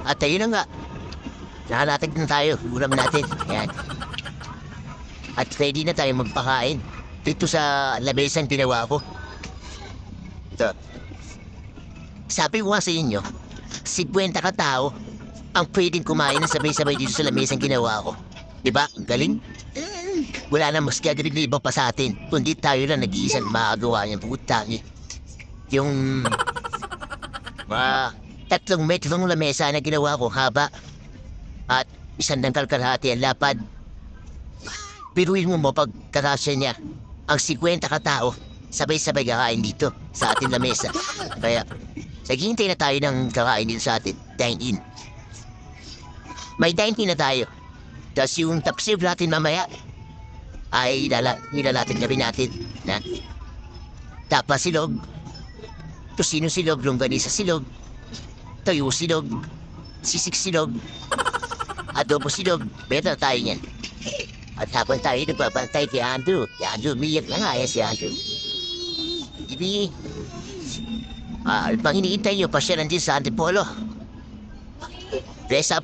At ayun na nga. Nakalatag na tayo. Ulam natin. Ayan. At ready na tayo magpakain. Dito sa lamesang ginawa ko. Ito. Sabi ko nga sa inyo, 50 katao ang pwedeng kumain ng sabay-sabay dito sa lamesang ginawa ko. Diba? Ang galing. Wala na mas gagawin na iba pa sa atin. Kundi tayo lang nag-iisang makagawa niyan. Putang yung 3 metrong lamesa na ginawa ko haba at 1 kalahati ang lapad. Piruin mo pagkakasya niya ang 50 katao sabay-sabay kakain dito sa ating lamesa. Kaya naghihintay na tayo ng kakain din sa atin. Dine-in. May dine-in na tayo. Tapos yung top save natin mamaya ay nilalatag na rin natin na tapa silog, tusino silog, longganisa silog, tayo silog, sisig silog, adobo silog. Better tayo niyan. At habang tayo nagbabantay kay Andrew, umiyak na nga si Andrew. Hindi, pang iniintay nyo pa siya nandun sa Antipolo. Dress up.